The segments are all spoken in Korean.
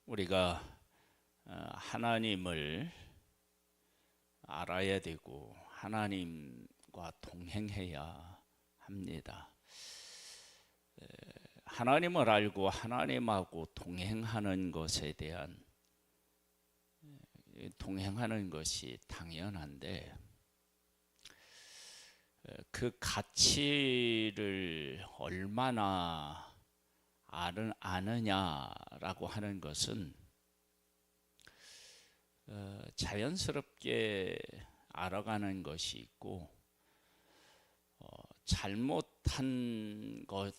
우리가 하나님을 알아야 되고 하나님과 동행해야 합니다. 하나님을 알고 하나님하고 동행하는 것에 대한 동행하는 것이 당연한데 그 가치를 얼마나 아느냐라고 하는 것은 자연스럽게 알아가는 것이 있고 잘못한 것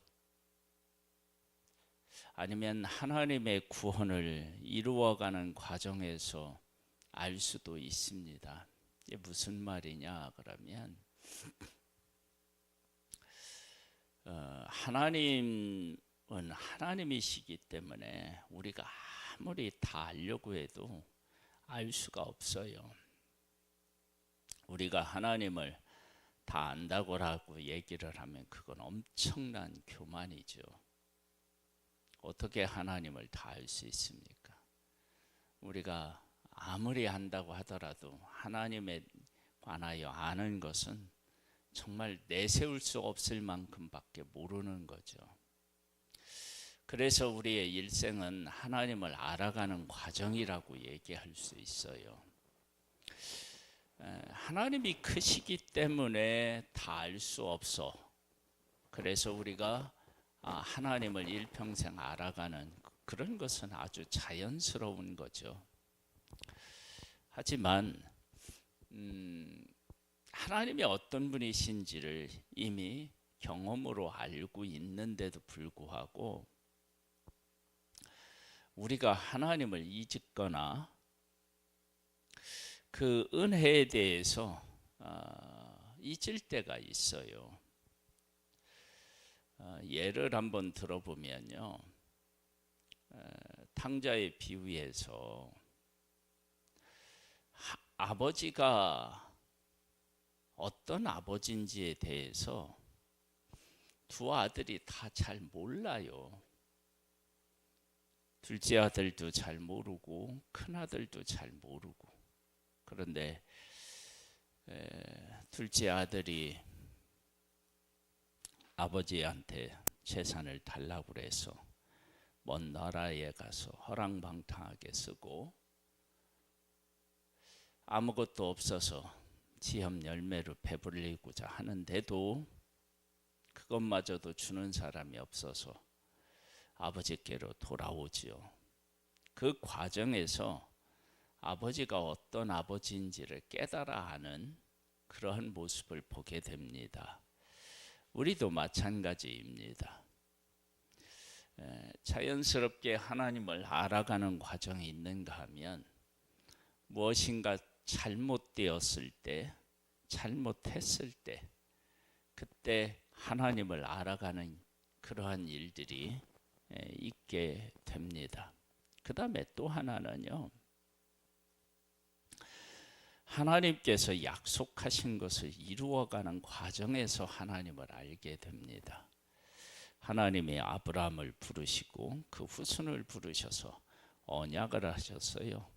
아니면 하나님의 구원을 이루어가는 과정에서 알 수도 있습니다. 이게 무슨 말이냐 그러면 하나님은 하나님이시기 때문에 우리가 아무리 다 알려고 해도 알 수가 없어요. 우리가 하나님을 다 안다고라고 얘기를 하면 그건 엄청난 교만이죠. 어떻게 하나님을 다 알 수 있습니까? 우리가 아무리 한다고 하더라도 하나님에 관하여 아는 것은 정말 내세울 수 없을 만큼밖에 모르는 거죠. 그래서 우리의 일생은 하나님을 알아가는 과정이라고 얘기할 수 있어요. 하나님이 크시기 때문에 다 알 수 없어. 그래서 우리가 하나님을 일평생 알아가는 그런 것은 아주 자연스러운 거죠. 하지만 하나님이 어떤 분이신지를 이미 경험으로 알고 있는데도 불구하고 우리가 하나님을 잊거나 그 은혜에 대해서 잊을 때가 있어요. 예를 한번 들어보면요, 탕자의 비유에서 아버지가 어떤 아버지인지에 대해서 두 아들이 다 잘 몰라요. 둘째 아들도 잘 모르고 큰 아들도 잘 모르고. 그런데 둘째 아들이 아버지한테 재산을 달라고 해서 먼 나라에 가서 허랑방탕하게 쓰고 아무것도 없어서 지엄 열매로 배불리고자 하는데도 그것마저도 주는 사람이 없어서 아버지께로 돌아오지요. 그 과정에서 아버지가 어떤 아버지인지를 깨달아 하는 그러한 모습을 보게 됩니다. 우리도 마찬가지입니다. 자연스럽게 하나님을 알아가는 과정이 있는가 하면 무엇인가 잘못되었을 때, 잘못했을 때, 그때 하나님을 알아가는 그러한 일들이 있게 됩니다. 그 다음에 또 하나는요, 하나님께서 약속하신 것을 이루어가는 과정에서 하나님을 알게 됩니다. 하나님이 아브라함을 부르시고 그 후손을 부르셔서 언약을 하셨어요.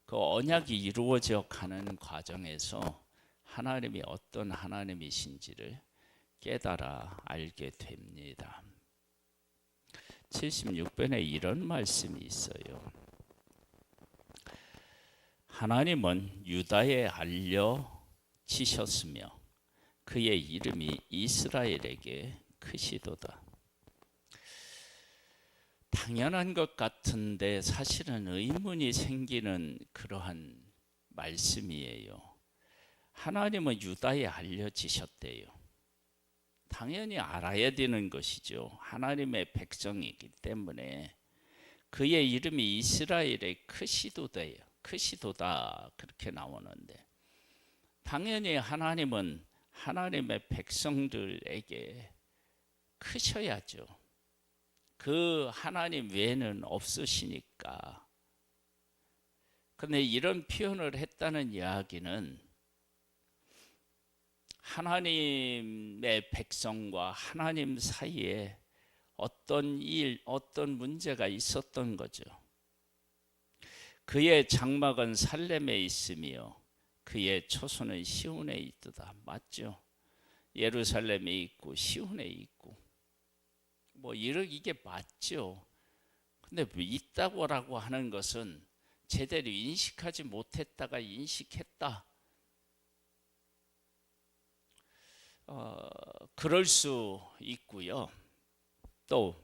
그 언약이 이루어져 가는 과정에서 하나님이 어떤 하나님이신지를 깨달아 알게 됩니다. 76편에 이런 말씀이 있어요. 하나님은 유다에 알려지셨으며 그의 이름이 이스라엘에게 크시도다. 당연한 것 같은데 사실은 의문이 생기는 그러한 말씀이에요. 하나님은 유다에 알려지셨대요. 당연히 알아야 되는 것이죠. 하나님의 백성이기 때문에 그의 이름이 이스라엘의 크시도다 그렇게 나오는데 당연히 하나님은 하나님의 백성들에게 크셔야죠. 그 하나님 외에는 없으시니까. 그런데 이런 표현을 했다는 이야기는 하나님의 백성과 하나님 사이에 어떤 일, 어떤 문제가 있었던 거죠. 그의 장막은 살렘에 있으며 그의 초소는 시온에 있도다. 맞죠? 예루살렘에 있고 시온에 있고 이게 맞죠. 근데 있다고라고 하는 것은 제대로 인식하지 못했다가 인식했다. 그럴 수 있고요. 또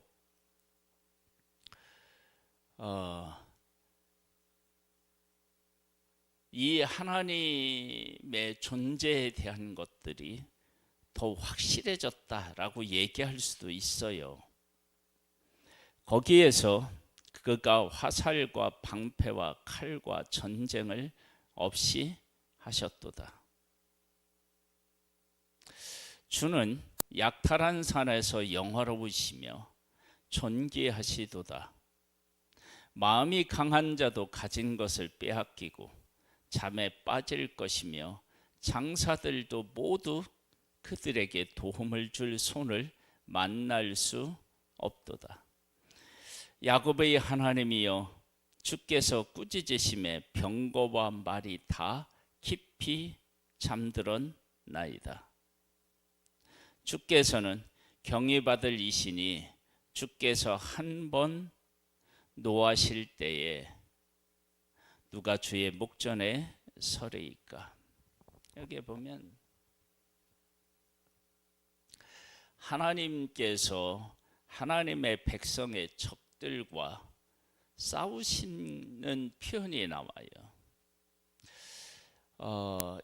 이 하나님의 존재에 대한 것들이 더 확실해졌다라고 얘기할 수도 있어요. 거기에서 그가 화살과 방패와 칼과 전쟁을 없이 하셨도다. 주는 약탈한 산에서 영화로우시며 존귀하시도다. 마음이 강한 자도 가진 것을 빼앗기고 잠에 빠질 것이며 장사들도 모두 그들에게 도움을 줄 손을 만날 수 없도다. 야곱의 하나님이여, 주께서 꾸짖으심에 병거와 말이 다 깊이 잠들었나이다. 주께서는 경외받을 이시니 주께서 한 번 노하실 때에 누가 주의 목전에 서리이까. 여기에 보면 하나님께서 하나님의 백성의 적들과 싸우시는 표현이 나와요.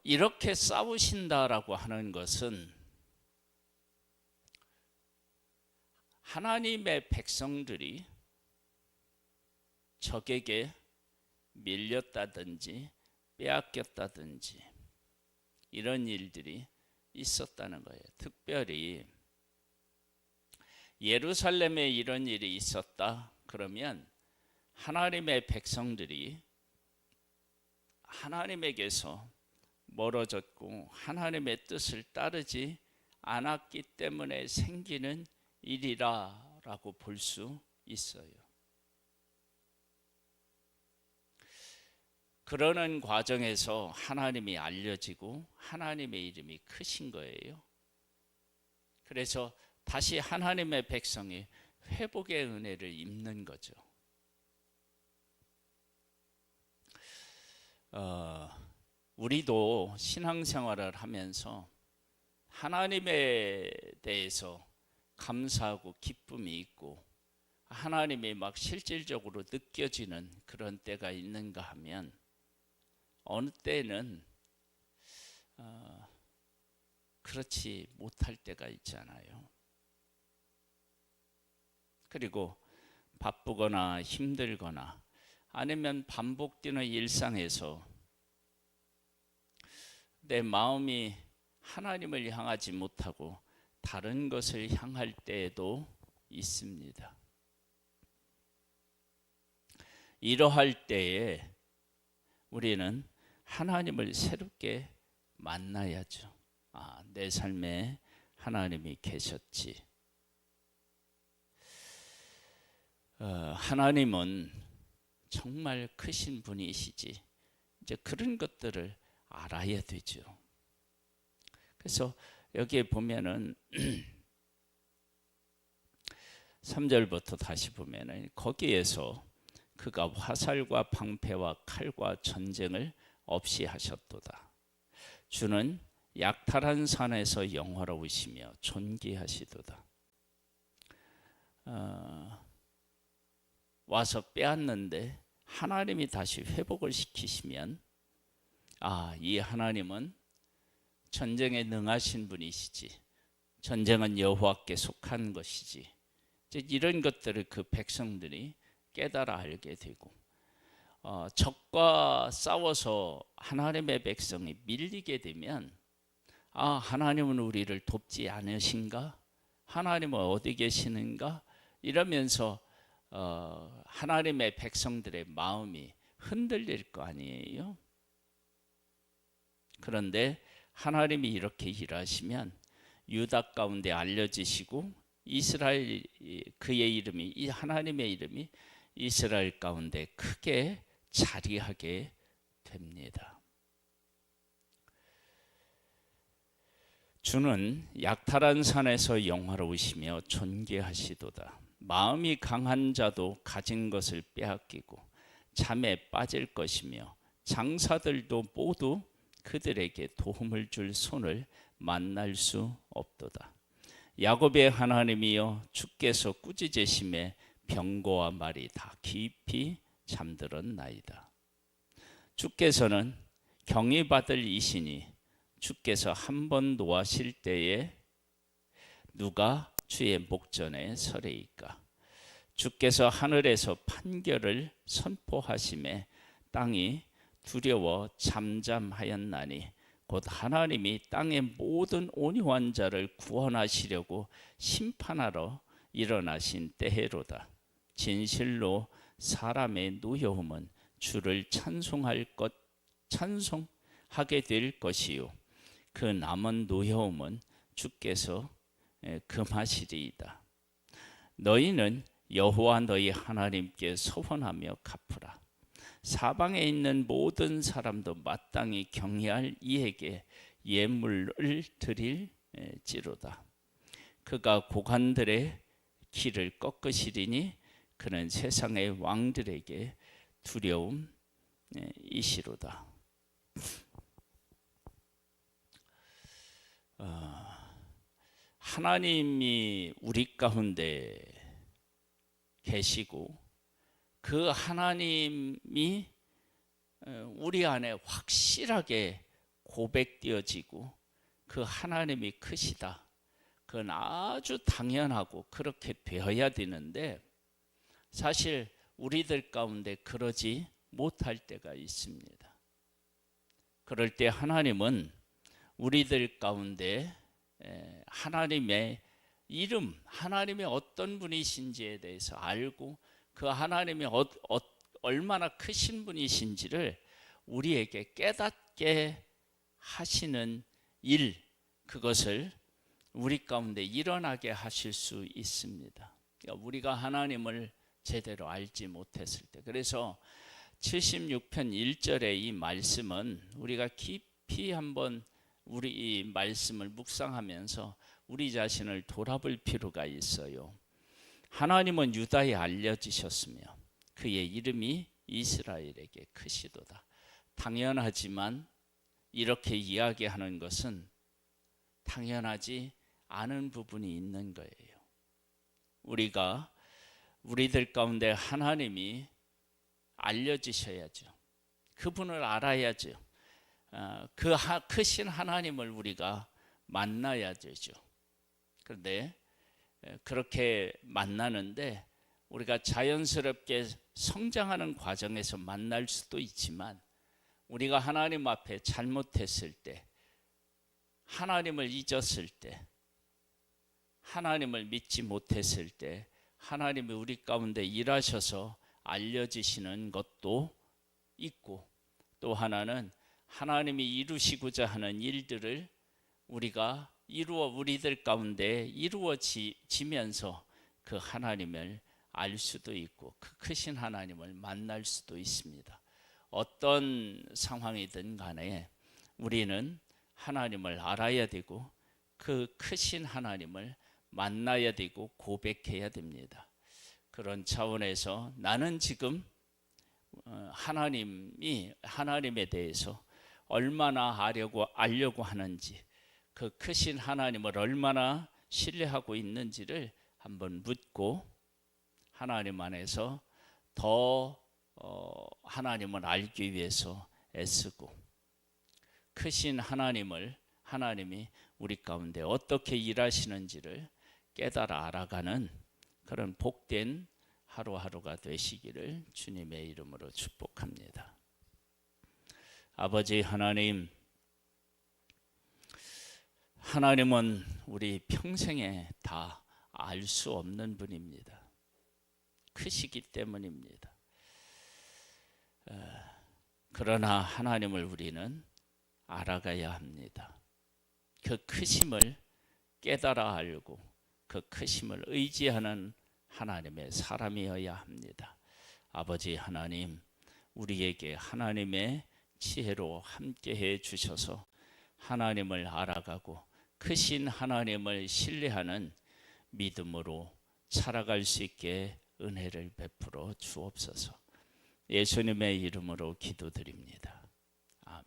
이렇게 싸우신다라고 하는 것은 하나님의 백성들이 적에게 밀렸다든지 빼앗겼다든지 이런 일들이 있었다는 거예요. 특별히 예루살렘에 이런 일이 있었다 그러면 하나님의 백성들이 하나님에게서 멀어졌고 하나님의 뜻을 따르지 않았기 때문에 생기는 일이라고 볼 수 있어요. 그러는 과정에서 하나님이 알려지고 하나님의 이름이 크신 거예요. 그래서 다시 하나님의 백성이 회복의 은혜를 입는 거죠. 우리도 신앙생활을 하면서 하나님에 대해서 감사하고 기쁨이 있고 하나님이 막 실질적으로 느껴지는 그런 때가 있는가 하면 어느 때는 그렇지 못할 때가 있잖아요. 그리고 바쁘거나 힘들거나 아니면 반복되는 일상에서 내 마음이 하나님을 향하지 못하고 다른 것을 향할 때에도 있습니다. 이러할 때에 우리는 하나님을 새롭게 만나야죠. 내 삶에 하나님이 계셨지. 하나님은 정말 크신 분이시지. 이제 그런 것들을 알아야 되죠. 그래서 여기에 보면은 3절부터 다시 보면은 거기에서 그가 화살과 방패와 칼과 전쟁을 없이 하셨도다. 주는 약탈한 산에서 영화로우시며 존귀하시도다. 와서 빼앗는데 하나님이 다시 회복을 시키시면 이 하나님은 전쟁에 능하신 분이시지. 전쟁은 여호와께 속한 것이지. 이제 이런 것들을 그 백성들이 깨달아 알게 되고 적과 싸워서 하나님의 백성이 밀리게 되면 하나님은 우리를 돕지 않으신가? 하나님은 어디 계시는가? 이러면서 하나님의 백성들의 마음이 흔들릴 거 아니에요? 그런데 하나님이 이렇게 일하시면 유다 가운데 알려지시고 그의 이름이 이 하나님의 이름이 이스라엘 가운데 크게 자리하게 됩니다. 주는 약탈한 산에서 영화로우시며 존귀하시도다. 마음이 강한 자도 가진 것을 빼앗기고 잠에 빠질 것이며 장사들도 모두 그들에게 도움을 줄 손을 만날 수 없도다. 야곱의 하나님이여, 주께서 꾸짖으심에 병거와 말이 다 깊이 잠들었나이다. 주께서는 경외 받을 이시니 주께서 한 번 노하실 때에 누가 주의 목전에 서리이까. 주께서 하늘에서 판결을 선포하심에 땅이 두려워 잠잠하였나니 곧 하나님이 땅의 모든 온유한 자를 구원하시려고 심판하러 일어나신 때로다. 진실로 사람의 노여움은 주를 찬송하게 될 것이요 그 남은 노여움은 주께서 금하시리이다. 너희는 여호와 너희 하나님께 소원하며 갚으라. 사방에 있는 모든 사람도 마땅히 경외할 이에게 예물을 드릴지로다. 그가 고관들의 길을 꺾으시리니 그는 세상의 왕들에게 두려움이시로다. 하나님이 우리 가운데 계시고 그 하나님이 우리 안에 확실하게 고백되어지고 그 하나님이 크시다. 그건 아주 당연하고 그렇게 되어야 되는데 사실 우리들 가운데 그러지 못할 때가 있습니다. 그럴 때 하나님은 우리들 가운데 하나님의 이름, 하나님의 어떤 분이신지에 대해서 알고 그 하나님이 얼마나 크신 분이신지를 우리에게 깨닫게 하시는 일, 그것을 우리 가운데 일어나게 하실 수 있습니다. 그러니까 우리가 하나님을 제대로 알지 못했을 때, 그래서 76편 1절의 이 말씀은 우리가 깊이 한번 우리 이 말씀을 묵상하면서 우리 자신을 돌아볼 필요가 있어요. 하나님은 유다에 알려지셨으며 그의 이름이 이스라엘에게 크시도다. 당연하지만 이렇게 이야기하는 것은 당연하지 않은 부분이 있는 거예요. 우리들 가운데 하나님이 알려지셔야죠. 그분을 알아야죠. 그 크신 하나님을 우리가 만나야 되죠. 그런데 그렇게 만나는데 우리가 자연스럽게 성장하는 과정에서 만날 수도 있지만 우리가 하나님 앞에 잘못했을 때, 하나님을 잊었을 때, 하나님을 믿지 못했을 때 하나님이 우리 가운데 일하셔서 알려지시는 것도 있고, 또 하나는 하나님이 이루시고자 하는 일들을 우리들 가운데 이루어지면서 그 하나님을 알 수도 있고 그 크신 하나님을 만날 수도 있습니다. 어떤 상황이든 간에 우리는 하나님을 알아야 되고 그 크신 하나님을 만나야 되고 고백해야 됩니다. 그런 차원에서 나는 지금 하나님에 대해서 얼마나 알려고 하는지, 그 크신 하나님을 얼마나 신뢰하고 있는지를 한번 묻고 하나님 안에서 더 하나님을 알기 위해서 애쓰고 크신 하나님이 우리 가운데 어떻게 일하시는지를 깨달아 알아가는 그런 복된 하루하루가 되시기를 주님의 이름으로 축복합니다. 아버지 하나님은 우리 평생에 다 알 수 없는 분입니다. 크시기 때문입니다. 그러나 하나님을 우리는 알아가야 합니다. 그 크심을 깨달아 알고 그 크심을 의지하는 하나님의 사람이어야 합니다. 아버지 하나님, 우리에게 하나님의 지혜로 함께해 주셔서 하나님을 알아가고 크신 하나님을 신뢰하는 믿음으로 살아갈 수 있게 은혜를 베풀어 주옵소서. 예수님의 이름으로 기도드립니다. 아멘.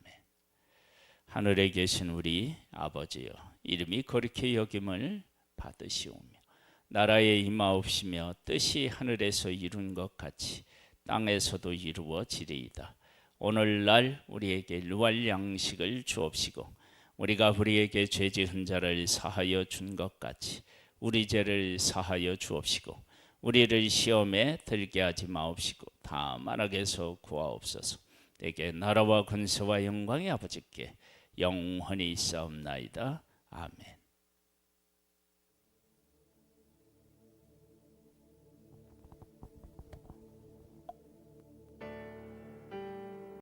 하늘에 계신 우리 아버지여, 이름이 거룩히 여김을 받으시오며 나라에 임하옵시며 뜻이 하늘에서 이룬 것 같이 땅에서도 이루어지리이다. 오늘날 우리에게 일용할 양식을 주옵시고 우리가 우리에게 죄 지은 자를 사하여 준 것 같이 우리 죄를 사하여 주옵시고 우리를 시험에 들게 하지 마옵시고 다만 악에서 구하옵소서. 내게 나라와 권세와 영광이 아버지께 영원히 있사옵나이다. 아멘.